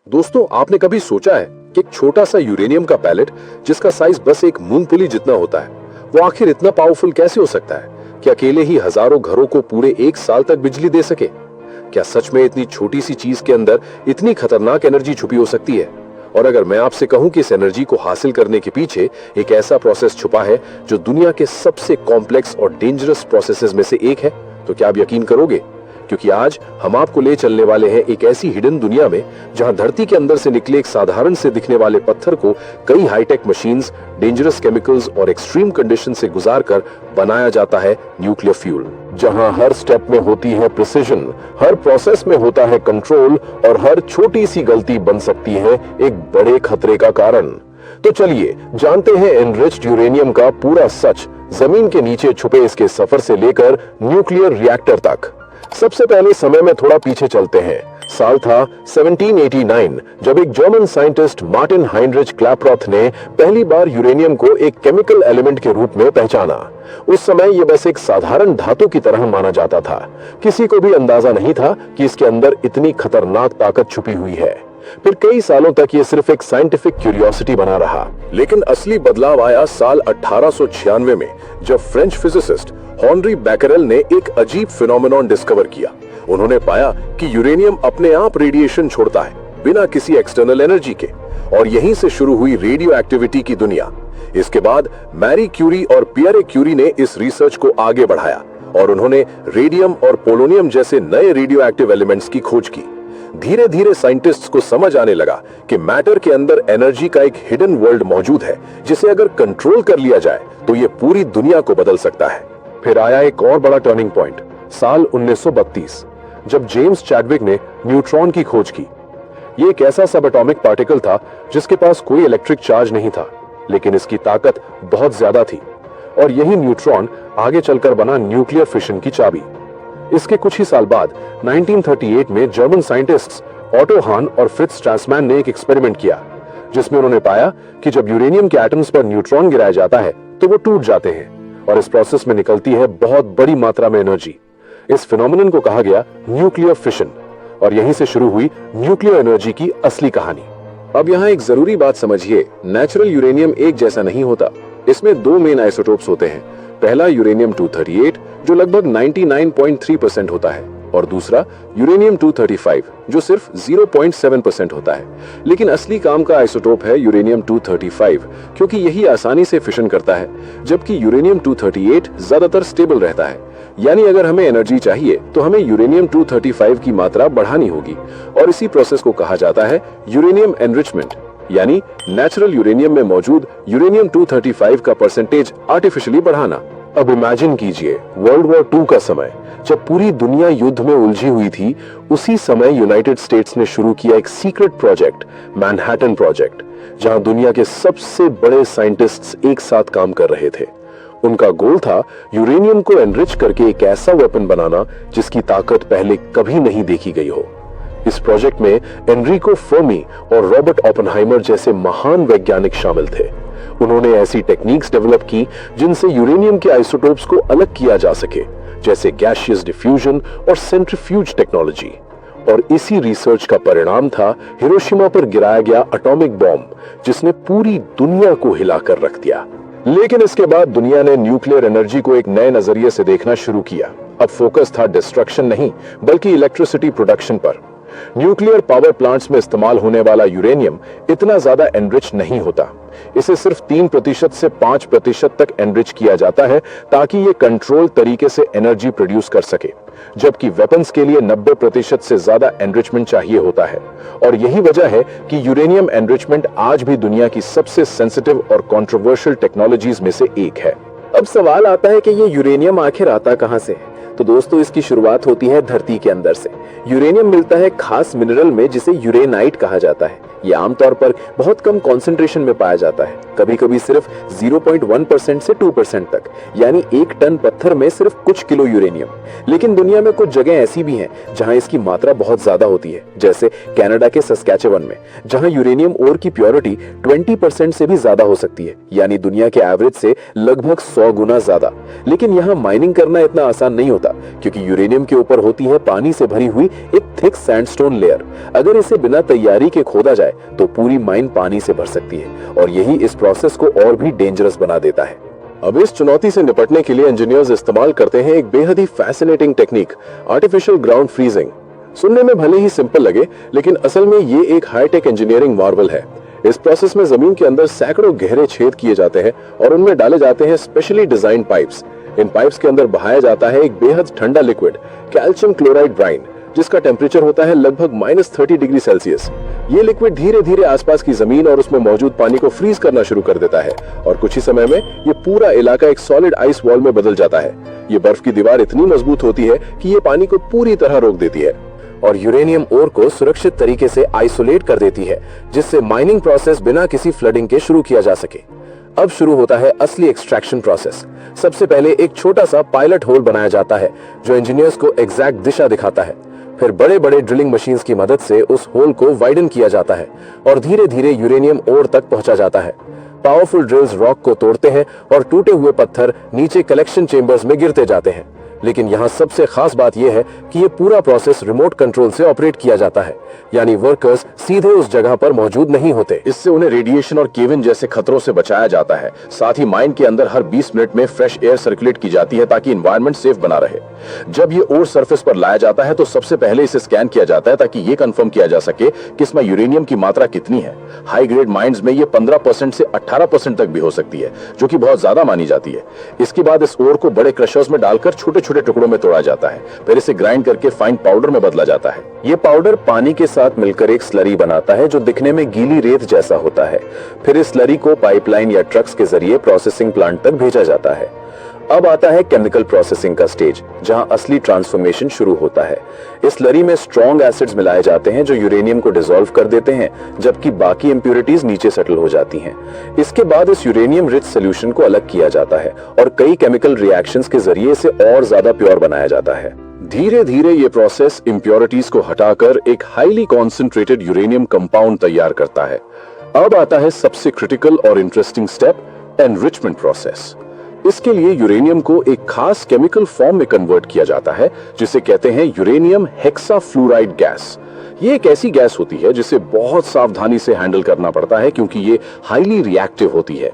दोस्तों, आपने कभी सोचा है कि एक छोटा सा यूरेनियम का पैलेट जिसका साइज बस एक मूंगफली जितना होता है, वो आखिर इतना पावरफुल कैसे हो सकता है कि अकेले ही हजारों घरों को पूरे 1 साल तक बिजली दे सके? क्या सच में इतनी छोटी सी चीज के अंदर इतनी खतरनाक एनर्जी छुपी हो सकती है? और अगर मैं आपसे कहूं कि इस एनर्जी को हासिल करने के पीछे एक ऐसा प्रोसेस छुपा है जो दुनिया के सबसे कॉम्प्लेक्स और डेंजरस प्रोसेसेस में से एक है, तो क्या आप यकीन करोगे? क्योंकि आज हम आपको ले चलने वाले हैं एक ऐसी हिडन दुनिया में जहां धरती के अंदर से निकले एक साधारण से दिखने वाले पत्थर को कई हाईटेक मशीन्स, डेंजरस केमिकल्स और एक्सट्रीम कंडीशन से गुजारकर बनाया जाता है न्यूक्लियर फ्यूल। जहां हर स्टेप में होती है प्रिसिजन, हर प्रोसेस में होता है कंट्रोल और हर छोटी सी गलती बन सकती है एक बड़े खतरे का कारण। तो चलिए जानते हैं एनरिच्ड यूरेनियम का पूरा सच, जमीन के नीचे छुपे इसके सफर से लेकर न्यूक्लियर रिएक्टर तक। सबसे पहले समय में थोड़ा पीछे चलते हैं। साल था 1789 जब एक जर्मन साइंटिस्ट मार्टिन हाइनरिच क्लैपरॉथ ने पहली बार यूरेनियम को एक केमिकल एलिमेंट के रूप में पहचाना। उस समय यह बस एक साधारण धातु की तरह माना जाता था। किसी को भी अंदाजा नहीं था कि इसके अंदर इतनी खतरनाक ताकत छुपी हुई है। फिर कई सालों तक ये सिर्फ एक साइंटिफिक क्यूरियोसिटी बना रहा, लेकिन असली बदलाव आया साल 1896 में जब फ्रेंच फिजिसिस्ट हेनरी बैकरेल ने एक अजीब फिनोमेनॉन डिस्कवर किया। उन्होंने पाया कि यूरेनियम अपने आप रेडिएशन छोड़ता है बिना किसी एक्सटर्नल एनर्जी के, और यहीं से शुरू हुई रेडियो एक्टिविटी की दुनिया। इसके बाद मैरी क्यूरी और पियरे क्यूरी ने इस रिसर्च को आगे बढ़ाया और उन्होंने रेडियम और पोलोनियम जैसे नए रेडियो एक्टिव एलिमेंट्स की खोज की। धीरे धीरे साइंटिस्ट्स को समझ आने लगा कि मैटर के अंदर एनर्जी का एक हिडन वर्ल्ड मौजूद है जिसे अगर कंट्रोल कर लिया जाए तो ये पूरी दुनिया को बदल सकता है। फिर आया एक और बड़ा टर्निंग पॉइंट, साल 1932 जब जेम्स चैडविक ने न्यूट्रॉन की खोज की। ये एक ऐसा सब एटॉमिक पार्टिकल था जिसके पास कोई इलेक्ट्रिक चार्ज नहीं था, लेकिन इसकी ताकत बहुत ज्यादा थी, और यही न्यूट्रॉन आगे चलकर बना न्यूक्लियर फिशन की चाबी। इसके कुछ ही साल बाद 1938 में जर्मन साइंटिस्ट्स ऑटो हान और फ्रिट्ज स्ट्रासमैन ने एक एक्सपेरिमेंट किया जिसमें उन्होंने पाया कि जब यूरेनियम के एटम्स पर न्यूट्रॉन गिराया जाता है तो वो टूट जाते हैं और इस प्रोसेस में निकलती है बहुत बड़ी मात्रा में एनर्जी। इस फिनोमेनन को कहा गया न्यूक्लियर फिशन, और यहीं से शुरू हुई न्यूक्लियर एनर्जी की असली कहानी। अब यहाँ एक जरूरी बात समझिए, नेचुरल यूरेनियम एक जैसा नहीं होता। इसमें दो मेन आइसोटोप्स होते हैं। पहला यूरेनियम 238 जो लगभग 99.3% होता है, और दूसरा यूरेनियम 235 जो सिर्फ 0.7% होता है। लेकिन असली काम का आइसोटोप है यूरेनियम 235 क्योंकि यही आसानी से फिशन करता है, जबकि यूरेनियम 238 ज्यादातर स्टेबल रहता है। यानी अगर हमें एनर्जी चाहिए तो हमें यूरेनियम 235 की मात्रा बढ़ानी होगी, और इसी प्रोसेस को कहा जाता है यूरेनियम एनरिचमेंट, यानी नेचुरल यूरेनियम में मौजूद यूरेनियम 235 का परसेंटेज आर्टिफिशियली बढ़ाना। अब इमेजिन कीजिए वर्ल्ड वॉर 2 का समय, जब पूरी दुनिया युद्ध में उलझी हुई थी। उसी समय यूनाइटेड स्टेट्स ने शुरू किया एक सीक्रेट प्रोजेक्ट, मैनहट्टन प्रोजेक्ट, जहां दुनिया के सबसे बड़े साइंटिस्ट्स एक साथ काम कर रहे थे। उनका गोल था यूरेनियम को एनरिच करके एक ऐसा वेपन बनाना जिसकी ताकत पहले कभी नहीं देखी गई हो। इस प्रोजेक्ट में एनरिको फर्मी और रॉबर्ट ओपेनहाइमर जैसे महान वैज्ञानिक शामिल थे। उन्होंने ऐसी टेक्निक्स डेवलप की जिनसे यूरेनियम के आइसोटोप्स को अलग किया जा सके, जैसे गैसियस डिफ्यूजन और सेंट्रीफ्यूज टेक्नोलॉजी। और इसी रिसर्च का परिणाम था हिरोशिमा पर गिराया गया एटॉमिक बॉम्ब, जिसने पूरी दुनिया को हिलाकर रख दिया। लेकिन इसके बाद दुनिया ने न्यूक्लियर एनर्जी को एक नए नजरिए से देखना शुरू किया। अब फोकस था डिस्ट्रक्शन नहीं, बल्कि इलेक्ट्रिसिटी प्रोडक्शन पर। न्यूक्लियर पावर प्लांट्स में इस्तेमाल होने वाला यूरेनियम इतना ज्यादा एनरिच नहीं होता। इसे सिर्फ 3% से 5% तक एनरिच किया जाता है ताकि ये कंट्रोल तरीके से एनर्जी प्रोड्यूस कर सके, जबकि वेपन्स के लिए 90% से ज्यादा एनरिचमेंट चाहिए होता है। और यही वजह है कि यूरेनियम एनरिचमेंट आज भी दुनिया की सबसे सेंसिटिव और कंट्रोवर्शियल टेक्नोलॉजीज में से एक है। अब सवाल आता है कि ये यूरेनियम आखिर आता कहां से है? तो दोस्तों, इसकी शुरुआत होती है धरती के अंदर से। यूरेनियम मिलता है खास मिनरल में जिसे यूरेनाइट कहा जाता है। ये आमतौर पर बहुत कम कॉन्सेंट्रेशन में पाया जाता है, कभी कभी सिर्फ 0.1% से 2% तक, यानी 1 टन पत्थर में सिर्फ कुछ किलो यूरेनियम। लेकिन दुनिया में कुछ जगह ऐसी भी हैं जहां इसकी मात्रा बहुत ज्यादा होती है, जैसे कनाडा के सस्कैचेवन में, जहां यूरेनियम ओर की प्योरिटी 20% से भी ज्यादा हो सकती है, यानी दुनिया के एवरेज से लगभग 100 गुना ज्यादा। लेकिन यहाँ माइनिंग करना इतना आसान नहीं होता, क्योंकि यूरेनियम के ऊपर होती है पानी से भरी हुई एक थिक सैंडस्टोन लेयर। अगर इसे बिना तैयारी के खोदा जाए तो पूरी माइन पानी से भर सकती है, और यही इस प्रोसेस को और भी डेंजरस बना देता है। अब इस चुनौती से निपटने के लिए इंजीनियर्स इस्तेमाल करते हैं एक बेहद ही fascinating technique, artificial ground freezing. सुनने में भले ही सिंपल लगे, लेकिन असल में ये एक हाईटेक इंजीनियरिंग मार्वल है। इस प्रोसेस में जमीन के अंदर सैकड़ों गहरे छेद किए जाते हैं और उनमें डाले जाते हैं स्पेशली डिजाइन पाइप्स। इन पाइप्स के अंदर बहाया जाता है एक बेहद ठंडा लिक्विड, कैल्शियम क्लोराइड ब्राइन, जिसका टेम्परेचर होता है लगभग -30 डिग्री सेल्सियस। ये लिक्विड धीरे धीरे आसपास की जमीन और उसमें मौजूद पानी को फ्रीज करना शुरू कर देता है, और कुछ ही समय में ये पूरा इलाका एक सॉलिड आइस वॉल में बदल जाता है। ये बर्फ की दीवार इतनी मजबूत होती है कि ये पानी को पूरी तरह रोक देती है और यूरेनियम ओर को सुरक्षित तरीके से आइसोलेट कर देती है, जिससे माइनिंग प्रोसेस बिना किसी फ्लडिंग के शुरू किया जा सके। अब शुरू होता है असली एक्सट्रैक्शन प्रोसेस। सबसे पहले एक छोटा सा पायलट होल बनाया जाता है, जो इंजीनियर्स को एग्जैक्ट दिशा दिखाता है। फिर बड़े बड़े ड्रिलिंग मशीन्स की मदद से उस होल को वाइडन किया जाता है और धीरे धीरे यूरेनियम ओर तक पहुंचा जाता है। पावरफुल ड्रिल्स रॉक को तोड़ते हैं और टूटे हुए पत्थर नीचे कलेक्शन चेंबर्स में गिरते जाते हैं। लेकिन यहाँ सबसे खास बात यह है कि ये पूरा प्रोसेस रिमोट कंट्रोल से ऑपरेट किया जाता है, यानी वर्कर्स सीधे उस जगह पर मौजूद नहीं होते। इससे उन्हें रेडिएशन और केविन जैसे खतरों से बचाया जाता है। साथ ही माइन के अंदर हर 20 मिनट में फ्रेश एयर सर्कुलेट की जाती है ताकि एनवायरनमेंट सेफ बना रहे। जब ये ओर सरफेस पर लाया जाता है तो सबसे पहले इसे स्कैन किया जाता है ताकि ये कंफर्म किया जा सके कि इसमें यूरेनियम की मात्रा कितनी है। हाई ग्रेड माइंस में ये 15% से 18% तक भी हो सकती है, जो कि बहुत ज्यादा मानी जाती है। इसके बाद इस ओर को बड़े क्रशर्स में डालकर छोटे छोटे टुकड़ों में तोड़ा जाता है, फिर इसे ग्राइंड करके फाइन पाउडर में बदला जाता है। ये पाउडर पानी के साथ मिलकर एक स्लरी बनाता है, जो दिखने में गीली रेत जैसा होता है। फिर इस स्लरी को पाइपलाइन या ट्रक्स के जरिए प्रोसेसिंग प्लांट तक भेजा जाता है। अब आता है केमिकल प्रोसेसिंग का स्टेज, जहां असली ट्रांसफॉर्मेशन शुरू होता है। इस स्लरी में स्ट्रॉन्ग एसिड्स मिलाए जाते हैं जो यूरेनियम को डिसॉल्व कर देते हैं, जबकि बाकी इंप्योरिटीज नीचे सेटल हो जाती हैं। इसके बाद इस यूरेनियम रिच सोल्यूशन को अलग किया जाता है और कई केमिकल रिएक्शंस के जरिए इसे और ज्यादा प्योर बनाया जाता है। धीरे धीरे ये प्रोसेस इंप्योरिटीज को हटाकर एक हाईली कॉन्सेंट्रेटेड यूरेनियम कंपाउंड तैयार करता है। अब आता है सबसे क्रिटिकल और इंटरेस्टिंग स्टेप, एनरिचमेंट प्रोसेस। इसके लिए यूरेनियम को एक खास केमिकल फॉर्म में कन्वर्ट किया जाता है, जिसे कहते हैं यूरेनियम हेक्साफ्लोराइड गैस। ये एक ऐसी गैस होती है जिसे बहुत सावधानी से हैंडल करना पड़ता है, क्योंकि ये हाईली रिएक्टिव होती है।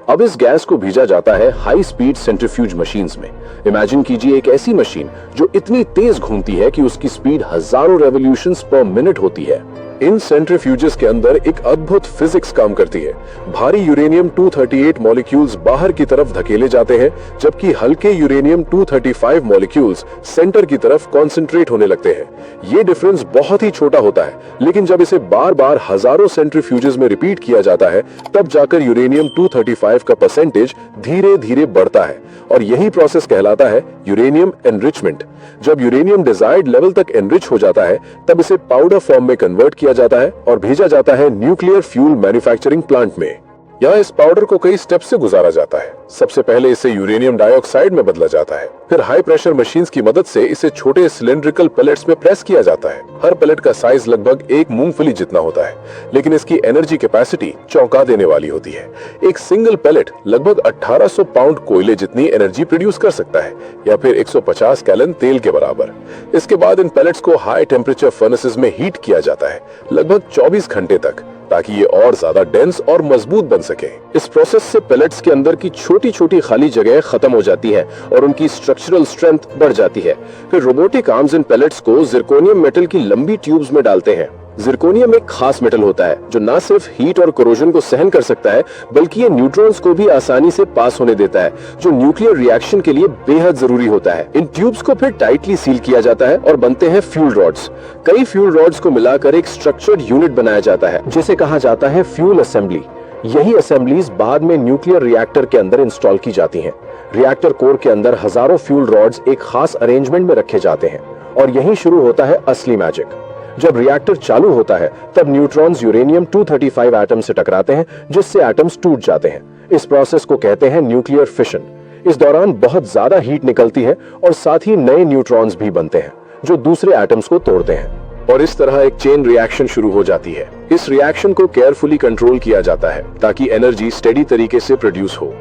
अब इस गैस को भेजा जाता है हाई स्पीड सेंट्रीफ्यूज मशीन्स में। इमेजिन कीजिए एक ऐसी मशीन जो इतनी तेज घूमती है कि उसकी स्पीड हजारों रेवोल्यूशंस पर मिनट होती है। इन सेंट्रीफ्यूजेस के अंदर एक अद्भुत फिजिक्स काम करती है। भारी यूरेनियम 238 मॉलिक्यूल्स बाहर की तरफ धकेले जाते हैं, जबकि हल्के यूरेनियम 235 मॉलिक्यूल्स सेंटर की तरफ कॉन्सेंट्रेट होने लगते हैं। ये डिफरेंस बहुत ही छोटा होता है, लेकिन जब इसे बार बार हजारों सेंट्रीफ्यूजेस में रिपीट किया जाता है, तब जाकर यूरेनियम 235 का परसेंटेज धीरे धीरे बढ़ता है, और यही प्रोसेस कहलाता है यूरेनियम एनरिचमेंट। जब यूरेनियम डिजायर्ड लेवल तक एनरिच हो जाता है, तब इसे पाउडर फॉर्म में कन्वर्ट किया जाता है और भेजा जाता है न्यूक्लियर फ्यूल मैन्युफैक्चरिंग प्लांट में। यहाँ इस पाउडर को कई स्टेप से गुजारा जाता है। सबसे पहले इसे यूरेनियम डाइऑक्साइड में बदला जाता है, फिर हाई प्रेशर मशीन्स की मदद से इसे छोटे सिलेंड्रिकल पैलेट्स में प्रेस किया जाता है। हर पैलेट का साइज लगभग एक मूंगफली जितना होता है, लेकिन इसकी एनर्जी कैपेसिटी चौंका देने वाली होती है। एक सिंगल पैलेट लगभग 1800 पाउंड कोयले जितनी एनर्जी प्रोड्यूस कर सकता है, या फिर 150 गैलन तेल के बराबर। इसके बाद इन पैलेट्स को हाई टेम्परेचर फर्नेसेस में हीट किया जाता है, लगभग 24 घंटे तक, ताकि ये और ज्यादा डेंस और मजबूत बन सके। इस प्रोसेस से पैलेट्स के अंदर की छोटी छोटी खाली जगह खत्म हो जाती है और उनकी स्ट्रक्चरल स्ट्रेंथ बढ़ जाती है। फिर रोबोटिक आर्म्स इन पैलेट्स को जिरकोनियम मेटल की लंबी ट्यूब्स में डालते हैं। जिरकोनियम एक खास मेटल होता है जो न सिर्फ हीट और कोरोजन को सहन कर सकता है, बल्कि ये न्यूट्रॉन्स को भी आसानी से पास होने देता है, जो न्यूक्लियर रिएक्शन के लिए बेहद जरूरी होता है। इन ट्यूब्स को फिर टाइटली सील किया जाता है और बनते हैं फ्यूल रॉड्स। कई फ्यूल रॉड्स को मिलाकर एक स्ट्रक्चर्ड यूनिट बनाया जाता है, जिसे कहा जाता है फ्यूल असेंबली। यही असेंबलीज बाद में न्यूक्लियर रिएक्टर के अंदर इंस्टॉल की जाती हैं। रिएक्टर कोर के अंदर हजारों फ्यूल रॉड्स एक खास अरेंजमेंट में रखे जाते हैं, और यहीं शुरू होता है असली मैजिक। जब रिएक्टर चालू होता है तब न्यूट्रॉन्स यूरेनियम 235 एटम से टकराते हैं, जिससे एटम्स टूट जाते हैं। इस प्रोसेस को कहते हैं न्यूक्लियर फिशन। इस दौरान बहुत ज्यादा हीट निकलती है और साथ ही नए न्यूट्रॉन्स भी बनते हैं जो दूसरे एटम्स को तोड़ते हैं और इस तरह एक चेन रिएक्शन शुरू हो जाती है। इस रिएक्शन को केयरफुली कंट्रोल किया जाता है ताकि एनर्जी स्टेडी तरीके से प्रोड्यूस हो।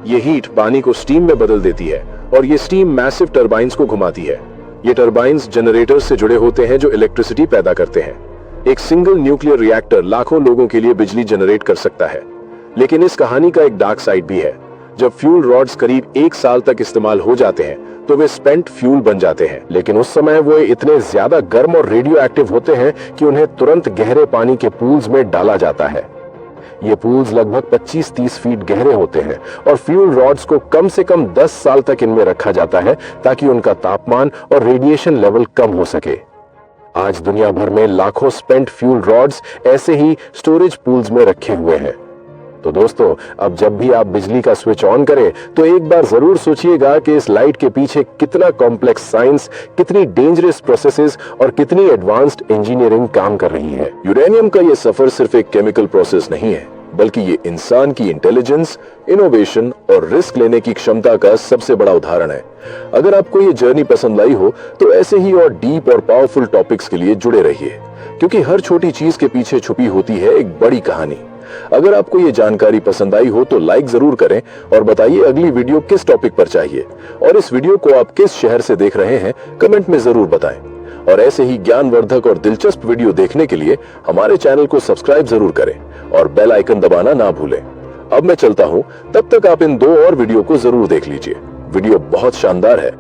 ये हीट पानी को स्टीम में बदल देती है और ये स्टीम मैसिव टरबाइंस को घुमाती है। ये टरबाइंस जनरेटर्स से जुड़े होते हैं जो इलेक्ट्रिसिटी पैदा करते हैं। एक सिंगल न्यूक्लियर रिएक्टर लाखों लोगों के लिए बिजली जनरेट कर सकता है। लेकिन इस कहानी का एक डार्क साइड भी है। जब फ्यूल रॉड्स करीब 1 साल तक इस्तेमाल हो जाते हैं तो वे स्पेंट फ्यूल बन जाते हैं, लेकिन उस समय वो इतने ज्यादा गर्म और रेडियो एक्टिव होते हैं कि उन्हें तुरंत गहरे पानी के पूल्स में डाला जाता है। ये पूल्स लगभग 25-30 फीट गहरे होते हैं और फ्यूल रॉड्स को कम से कम 10 साल तक इनमें रखा जाता है ताकि उनका तापमान और रेडिएशन लेवल कम हो सके। आज दुनिया भर में लाखों स्पेंट फ्यूल रॉड्स ऐसे ही स्टोरेज पूल्स में रखे हुए हैं। तो दोस्तों, अब जब भी आप बिजली का स्विच ऑन करें तो एक बार जरूर सोचिएगा कि इस लाइट के पीछे कितना कॉम्प्लेक्स साइंस, कितनी डेंजरस प्रोसेसेस और कितनी एडवांस्ड इंजीनियरिंग काम कर रही है। यूरेनियम का ये सफर सिर्फ एक केमिकल प्रोसेस नहीं है, बल्कि ये इंसान की इंटेलिजेंस, इनोवेशन और रिस्क लेने की क्षमता का सबसे बड़ा उदाहरण है। अगर आपको ये जर्नी पसंद आई हो तो ऐसे ही और डीप और पावरफुल टॉपिक्स के लिए जुड़े रहिए, क्योंकि हर छोटी चीज के पीछे छुपी होती है एक बड़ी कहानी। अगर आपको ये जानकारी पसंद आई हो तो लाइक जरूर करें और बताइए अगली वीडियो किस टॉपिक पर चाहिए, और इस वीडियो को आप किस शहर से देख रहे हैं कमेंट में जरूर बताएं। और ऐसे ही ज्ञानवर्धक और दिलचस्प वीडियो देखने के लिए हमारे चैनल को सब्सक्राइब जरूर करें और बेल आइकन दबाना ना भूलें। अब मैं चलता हूं, तब तक आप इन 2 और वीडियो को जरूर देख लीजिए। वीडियो बहुत शानदार है।